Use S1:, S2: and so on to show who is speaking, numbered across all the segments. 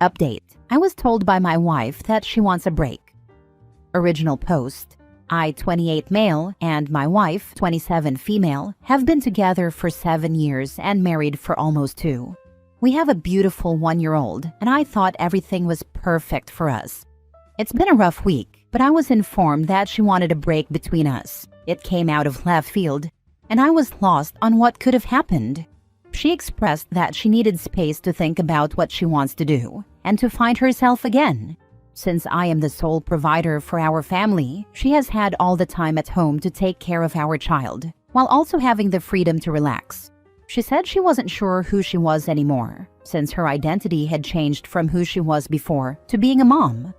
S1: Update. I was told by my wife that she wants a break. Original post. I, 28 male, and my wife, 27 female, have been together for 7 years and married for almost 2. We have a beautiful 1-year-old, and I thought everything was perfect for us. It's been a rough week, but I was informed that she wanted a break between us. It came out of left field, and I was lost on what could have happened. She expressed that she needed space to think about what she wants to do and to find herself again. Since I am the sole provider for our family, she has had all the time at home to take care of our child, while also having the freedom to relax. She said she wasn't sure who she was anymore, since her identity had changed from who she was before to being a mom.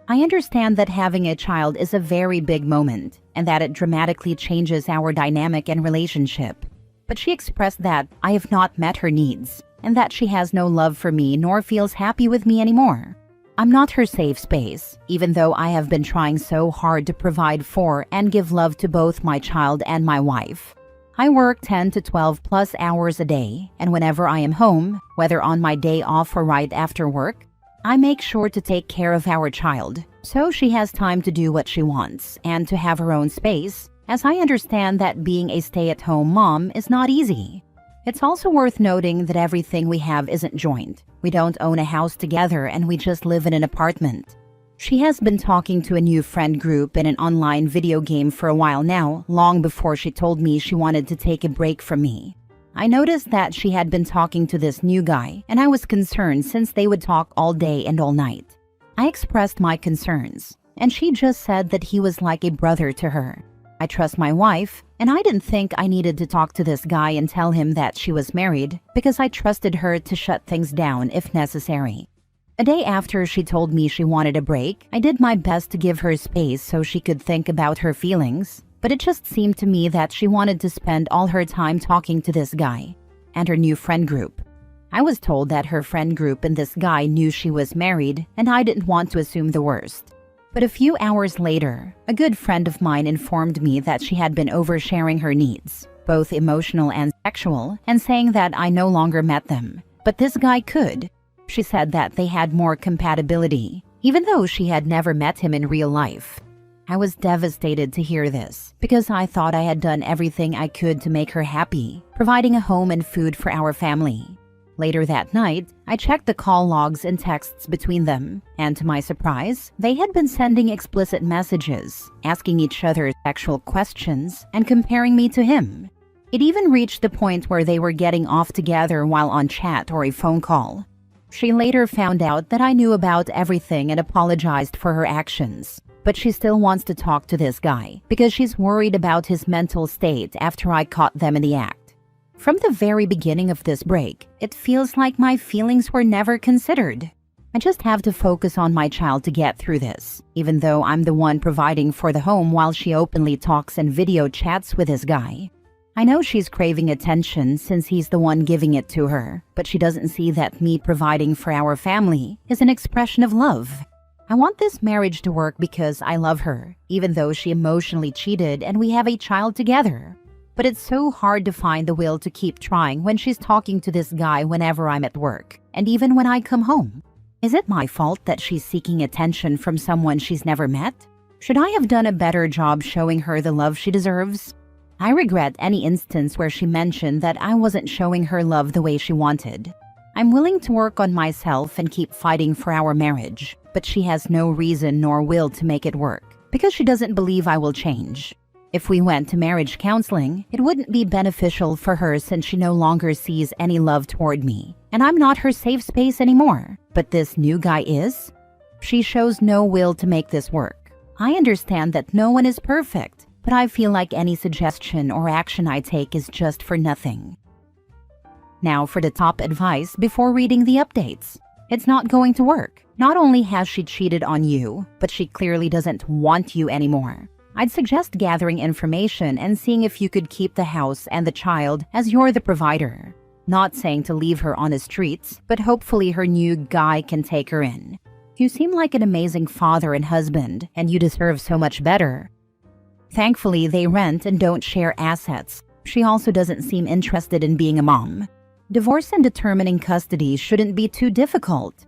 S1: I understand that having a child is a very big moment, and that it dramatically changes our dynamic and relationship. But she expressed that I have not met her needs, and that she has no love for me nor feels happy with me anymore. I'm not her safe space, even though I have been trying so hard to provide for and give love to both my child and my wife. I work 10 to 12 plus hours a day, and whenever I am home, whether on my day off or right after work, I make sure to take care of our child, so she has time to do what she wants and to have her own space, as I understand that being a stay-at-home mom is not easy. It's also worth noting that everything we have isn't joint. We don't own a house together and we just live in an apartment. She has been talking to a new friend group in an online video game for a while now, long before she told me she wanted to take a break from me. I noticed that she had been talking to this new guy, and I was concerned since they would talk all day and all night. I expressed my concerns, and she just said that he was like a brother to her. I trust my wife, and I didn't think I needed to talk to this guy and tell him that she was married because I trusted her to shut things down if necessary. A day after she told me she wanted a break, I did my best to give her space so she could think about her feelings, but it just seemed to me that she wanted to spend all her time talking to this guy and her new friend group. I was told that her friend group and this guy knew she was married, and I didn't want to assume the worst. But a few hours later, a good friend of mine informed me that she had been oversharing her needs, both emotional and sexual, and saying that I no longer met them, but this guy could. She said that they had more compatibility, even though she had never met him in real life. I was devastated to hear this, because I thought I had done everything I could to make her happy, providing a home and food for our family. Later that night, I checked the call logs and texts between them, and to my surprise, they had been sending explicit messages, asking each other sexual questions, and comparing me to him. It even reached the point where they were getting off together while on chat or a phone call. She later found out that I knew about everything and apologized for her actions, but she still wants to talk to this guy because she's worried about his mental state after I caught them in the act. From the very beginning of this break, it feels like my feelings were never considered. I just have to focus on my child to get through this, even though I'm the one providing for the home while she openly talks and video chats with this guy. I know she's craving attention since he's the one giving it to her, but she doesn't see that me providing for our family is an expression of love. I want this marriage to work because I love her, even though she emotionally cheated and we have a child together. But it's so hard to find the will to keep trying when she's talking to this guy whenever I'm at work, and even when I come home. Is it my fault that she's seeking attention from someone she's never met? Should I have done a better job showing her the love she deserves? I regret any instance where she mentioned that I wasn't showing her love the way she wanted. I'm willing to work on myself and keep fighting for our marriage, but she has no reason nor will to make it work, because she doesn't believe I will change. If we went to marriage counseling, it wouldn't be beneficial for her since she no longer sees any love toward me, and I'm not her safe space anymore. But this new guy is? She shows no will to make this work. I understand that no one is perfect, but I feel like any suggestion or action I take is just for nothing. Now for the top advice before reading the updates. It's not going to work. Not only has she cheated on you, but she clearly doesn't want you anymore. I'd suggest gathering information and seeing if you could keep the house and the child as you're the provider. Not saying to leave her on the streets, but hopefully her new guy can take her in. You seem like an amazing father and husband, and you deserve so much better. Thankfully, they rent and don't share assets. She also doesn't seem interested in being a mom. Divorce and determining custody shouldn't be too difficult.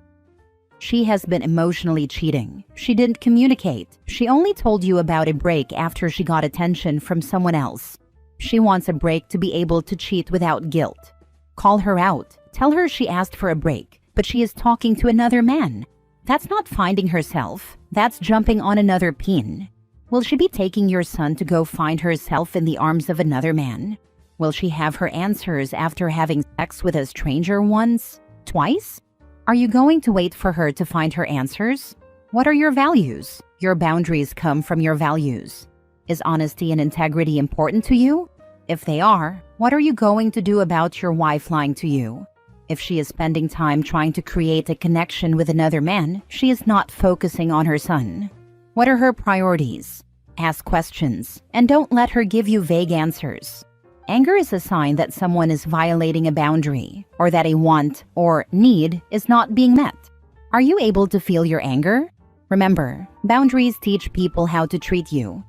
S1: She has been emotionally cheating. She didn't communicate. She only told you about a break after she got attention from someone else. She wants a break to be able to cheat without guilt. Call her out. Tell her she asked for a break, but she is talking to another man. That's not finding herself. That's jumping on another pin. Will she be taking your son to go find herself in the arms of another man? Will she have her answers after having sex with a stranger once? Twice? Are you going to wait for her to find her answers? What are your values? Your boundaries come from your values. Is honesty and integrity important to you? If they are, what are you going to do about your wife lying to you? If she is spending time trying to create a connection with another man, she is not focusing on her son. What are her priorities? Ask questions, and don't let her give you vague answers. Anger is a sign that someone is violating a boundary, or that a want or need is not being met. Are you able to feel your anger? Remember, boundaries teach people how to treat you.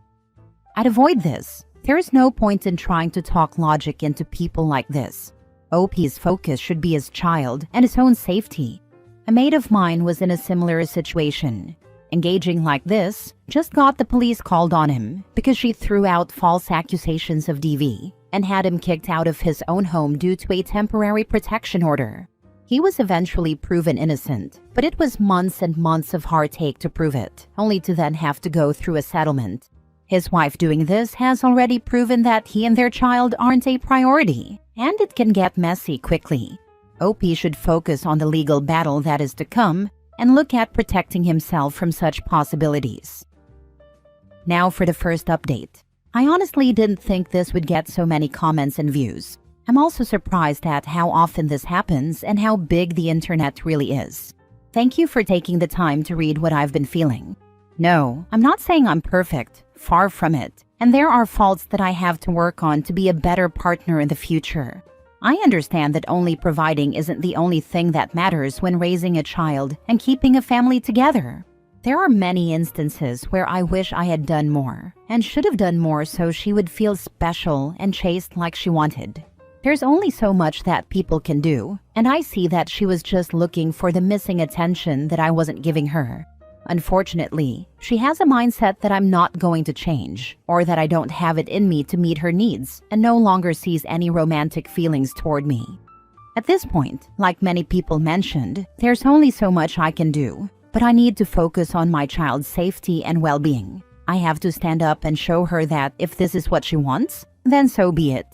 S1: I'd avoid this. There is no point in trying to talk logic into people like this. OP's focus should be his child and his own safety. A mate of mine was in a similar situation. Engaging like this just got the police called on him because she threw out false accusations of DV and had him kicked out of his own home due to a temporary protection order. He was eventually proven innocent, but it was months and months of heartache to prove it, only to then have to go through a settlement. His wife doing this has already proven that he and their child aren't a priority, and it can get messy quickly. OP should focus on the legal battle that is to come and look at protecting himself from such possibilities. Now for the first update. I honestly didn't think this would get so many comments and views. I'm also surprised at how often this happens and how big the internet really is. Thank you for taking the time to read what I've been feeling. No, I'm not saying I'm perfect, far from it, and there are faults that I have to work on to be a better partner in the future. I understand that only providing isn't the only thing that matters when raising a child and keeping a family together. There are many instances where I wish I had done more, and should have done more so she would feel special and chased like she wanted. There's only so much that people can do, and I see that she was just looking for the missing attention that I wasn't giving her. Unfortunately, she has a mindset that I'm not going to change, or that I don't have it in me to meet her needs, and no longer sees any romantic feelings toward me. At this point, like many people mentioned, there's only so much I can do, but I need to focus on my child's safety and well-being. I have to stand up and show her that if this is what she wants, then so be it.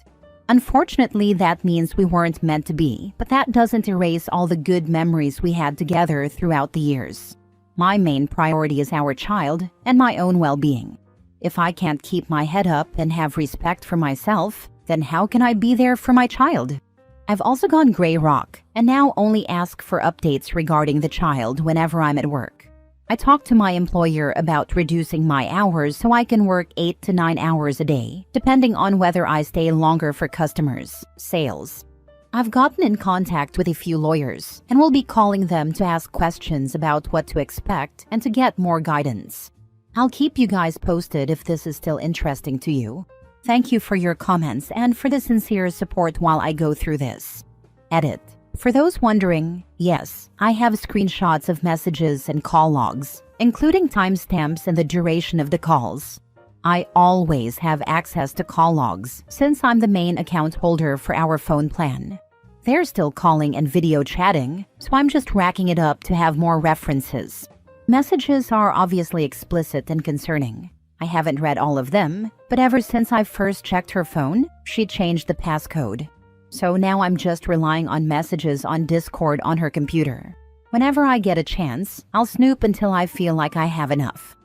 S1: Unfortunately, that means we weren't meant to be, but that doesn't erase all the good memories we had together throughout the years. My main priority is our child and my own well-being. If I can't keep my head up and have respect for myself, then how can I be there for my child? I've also gone gray rock and now only ask for updates regarding the child whenever I'm at work. I talk to my employer about reducing my hours so I can work 8 to 9 hours a day, depending on whether I stay longer for customers, sales. I've gotten in contact with a few lawyers and will be calling them to ask questions about what to expect and to get more guidance. I'll keep you guys posted if this is still interesting to you. Thank you for your comments and for the sincere support while I go through this. Edit. For those wondering, yes, I have screenshots of messages and call logs, including timestamps and the duration of the calls. I always have access to call logs since I'm the main account holder for our phone plan. They're still calling and video chatting, so I'm just racking it up to have more references. Messages are obviously explicit and concerning. I haven't read all of them, but ever since I first checked her phone, she changed the passcode. So now I'm just relying on messages on Discord on her computer. Whenever I get a chance, I'll snoop until I feel like I have enough.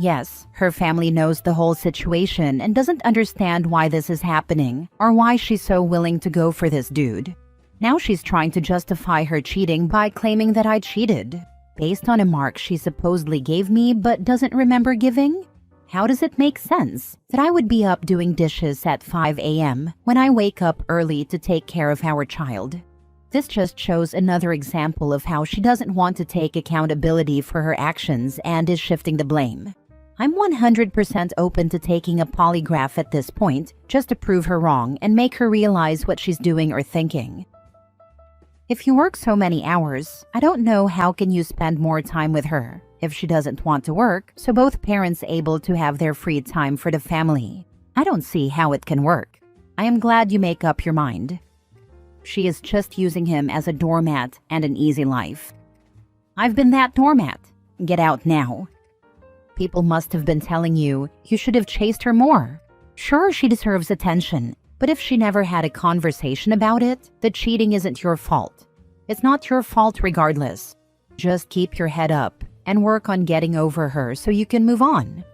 S1: Yes, her family knows the whole situation and doesn't understand why this is happening or why she's so willing to go for this dude. Now she's trying to justify her cheating by claiming that I cheated, based on a mark she supposedly gave me but doesn't remember giving? How does it make sense that I would be up doing dishes at 5 a.m. when I wake up early to take care of our child? This just shows another example of how she doesn't want to take accountability for her actions and is shifting the blame. I'm 100% open to taking a polygraph at this point just to prove her wrong and make her realize what she's doing or thinking. If you work so many hours, I don't know how can you spend more time with her if she doesn't want to work, so both parents able to have their free time for the family. I don't see how it can work. I am glad you make up your mind. She is just using him as a doormat and an easy life. I've been that doormat. Get out now. People must have been telling you should have chased her more. Sure, she deserves attention, but if she never had a conversation about it, the cheating isn't your fault. It's not your fault regardless. Just keep your head up and work on getting over her so you can move on.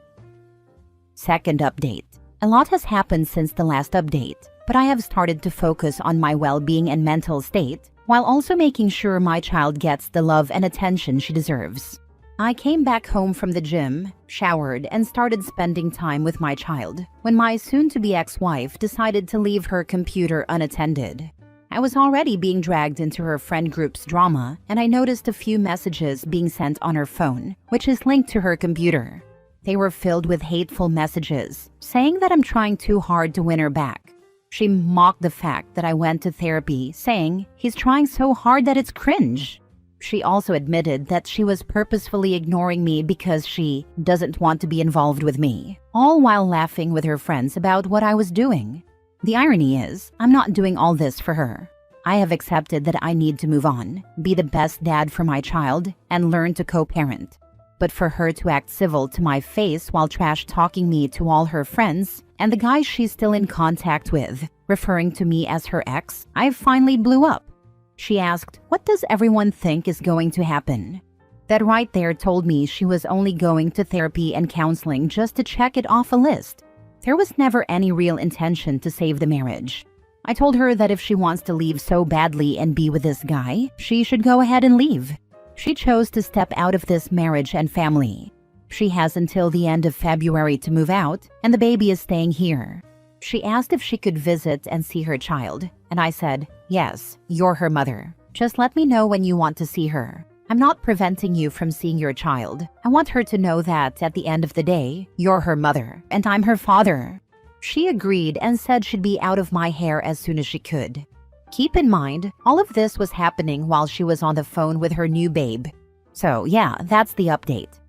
S1: Second update. A lot has happened since the last update, but I have started to focus on my well-being and mental state while also making sure my child gets the love and attention she deserves. I came back home from the gym, showered, and started spending time with my child when my soon-to-be ex-wife decided to leave her computer unattended. I was already being dragged into her friend group's drama, and I noticed a few messages being sent on her phone, which is linked to her computer. They were filled with hateful messages, saying that I'm trying too hard to win her back. She mocked the fact that I went to therapy, saying he's trying so hard that it's cringe. She also admitted that she was purposefully ignoring me because she doesn't want to be involved with me, all while laughing with her friends about what I was doing. The irony is, I'm not doing all this for her. I have accepted that I need to move on, be the best dad for my child, and learn to co-parent. But for her to act civil to my face while trash-talking me to all her friends and the guys she's still in contact with, referring to me as her ex, I finally blew up. She asked, "What does everyone think is going to happen?" That right there told me she was only going to therapy and counseling just to check it off a list. There was never any real intention to save the marriage. I told her that if she wants to leave so badly and be with this guy, she should go ahead and leave. She chose to step out of this marriage and family. She has until the end of February to move out, and the baby is staying here. She asked if she could visit and see her child, and I said, "Yes, you're her mother. Just let me know when you want to see her. I'm not preventing you from seeing your child. I want her to know that at the end of the day, you're her mother, and I'm her father." She agreed and said she'd be out of my hair as soon as she could. Keep in mind, all of this was happening while she was on the phone with her new babe. So yeah, that's the update.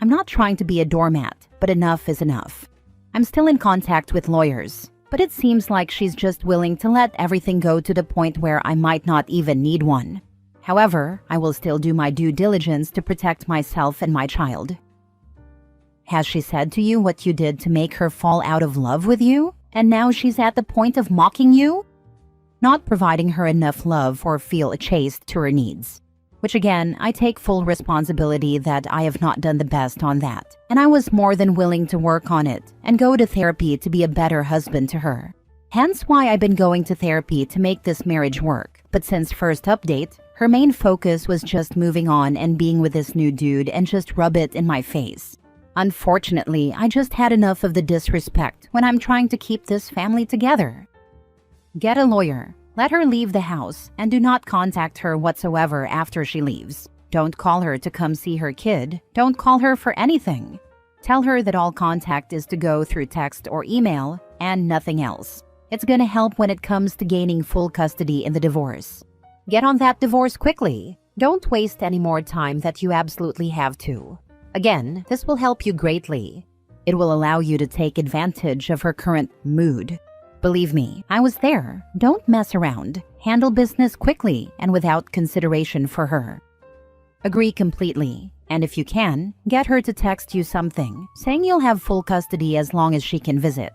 S1: I'm not trying to be a doormat, but enough is enough. I'm still in contact with lawyers, but it seems like she's just willing to let everything go to the point where I might not even need one. However, I will still do my due diligence to protect myself and my child. Has she said to you what you did to make her fall out of love with you, and now she's at the point of mocking you? Not providing her enough love or feel chaste to her needs. Which again, I take full responsibility that I have not done the best on that, and I was more than willing to work on it and go to therapy to be a better husband to her. Hence why I've been going to therapy to make this marriage work. But since first update, her main focus was just moving on and being with this new dude and just rub it in my face. Unfortunately, I just had enough of the disrespect when I'm trying to keep this family together. Get a lawyer. Let her leave the house and do not contact her whatsoever after she leaves. Don't call her to come see her kid. Don't call her for anything. Tell her that all contact is to go through text or email and nothing else. It's gonna help when it comes to gaining full custody in the divorce. Get on that divorce quickly. Don't waste any more time that you absolutely have to. Again, this will help you greatly. It will allow you to take advantage of her current mood. Believe me, I was there. Don't mess around. Handle business quickly and without consideration for her. Agree completely. And if you can, get her to text you something, saying you'll have full custody as long as she can visit.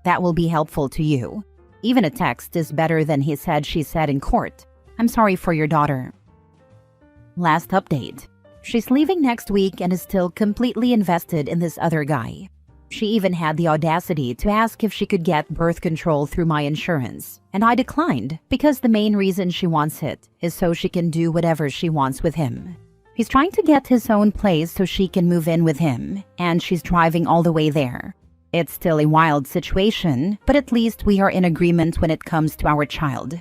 S1: That will be helpful to you. Even a text is better than he said she said in court. I'm sorry for your daughter. Last update. She's leaving next week and is still completely invested in this other guy. She even had the audacity to ask if she could get birth control through my insurance, and I declined because the main reason she wants it is so she can do whatever she wants with him. He's trying to get his own place so she can move in with him, and she's driving all the way there. It's still a wild situation, but at least we are in agreement when it comes to our child.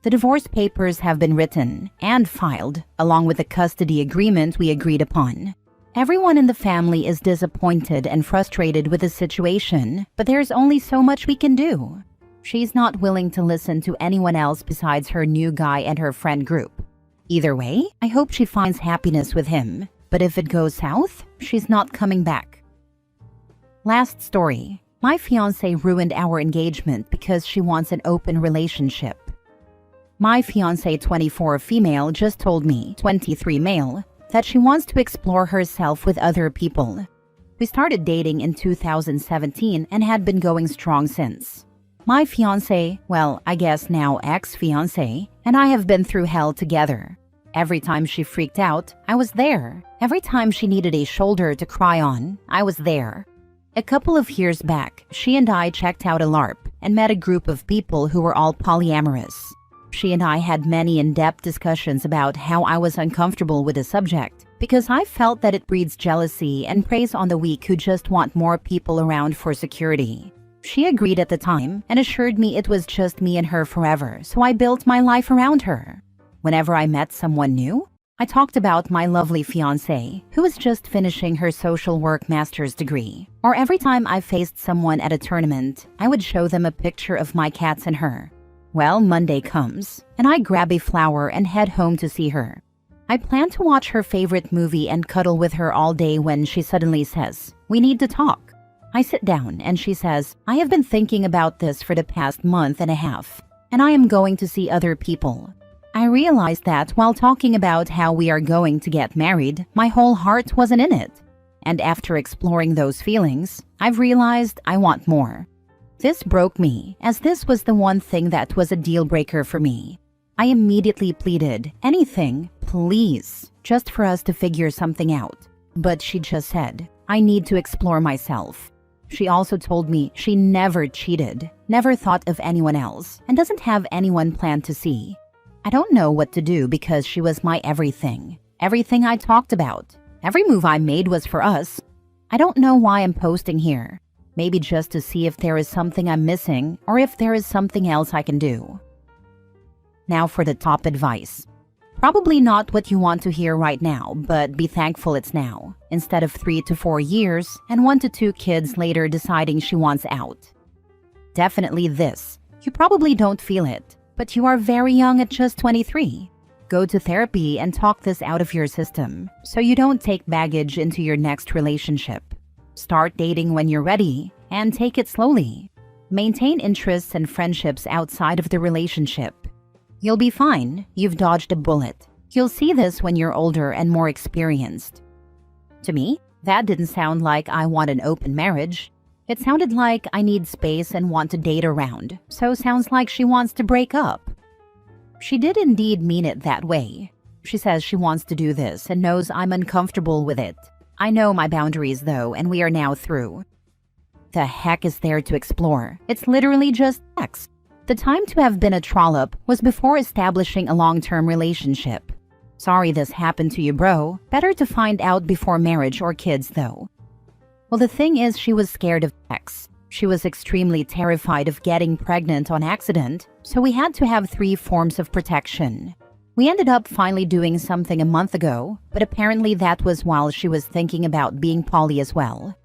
S1: The divorce papers have been written and filed, along with the custody agreement we agreed upon. Everyone in the family is disappointed and frustrated with the situation, but there's only so much we can do. She's not willing to listen to anyone else besides her new guy and her friend group. Either way, I hope she finds happiness with him. But if it goes south, she's not coming back. Last story. My fiancé ruined our engagement because she wants an open relationship. My fiancé, 24 female, just told me, 23 male, that she wants to explore herself with other people. We started dating in 2017 and had been going strong since. My fiancé, well, I guess now ex-fiancé, and I have been through hell together. Every time she freaked out, I was there. Every time she needed a shoulder to cry on, I was there. A couple of years back, she and I checked out a LARP and met a group of people who were all polyamorous. She and I had many in-depth discussions about how I was uncomfortable with the subject because I felt that it breeds jealousy and preys on the weak who just want more people around for security. She agreed at the time and assured me it was just me and her forever, so I built my life around her. Whenever I met someone new, I talked about my lovely fiancé, who was just finishing her social work master's degree. Or every time I faced someone at a tournament, I would show them a picture of my cats and her. Well, Monday comes, and I grab a flower and head home to see her. I plan to watch her favorite movie and cuddle with her all day when she suddenly says, "We need to talk." I sit down and she says, "I have been thinking about this for the past month and a half, and I am going to see other people." I realized that while talking about how we are going to get married, my whole heart wasn't in it. And after exploring those feelings, I've realized I want more. This broke me, as this was the one thing that was a deal breaker for me. I immediately pleaded, "Anything, please, just for us to figure something out." But she just said, "I need to explore myself." She also told me she never cheated, never thought of anyone else, and doesn't have anyone planned to see. I don't know what to do because she was my everything. Everything I talked about. Every move I made was for us. I don't know why I'm posting here. Maybe just to see if there is something I'm missing or if there is something else I can do. Now for the top advice. Probably not what you want to hear right now, but be thankful it's now, instead of 3 to 4 years and 1 to 2 kids later deciding she wants out. Definitely this. You probably don't feel it, but you are very young at just 23. Go to therapy and talk this out of your system so you don't take baggage into your next relationship. Start dating when you're ready and take it slowly. Maintain interests and friendships outside of the relationship. You'll be fine. You've dodged a bullet. You'll see this when you're older and more experienced. To me, that didn't sound like I want an open marriage. It sounded like I need space and want to date around, so sounds like she wants to break up. She did indeed mean it that way. She says she wants to do this and knows I'm uncomfortable with it. I know my boundaries though, and we are now through. The heck is there to explore? It's literally just sex. The time to have been a trollop was before establishing a long-term relationship. Sorry this happened to you, bro. Better to find out before marriage or kids though. Well, the thing is, she was scared of sex. She was extremely terrified of getting pregnant on accident, so we had to have 3 forms of protection. We ended up finally doing something a month ago, but apparently that was while she was thinking about being poly as well.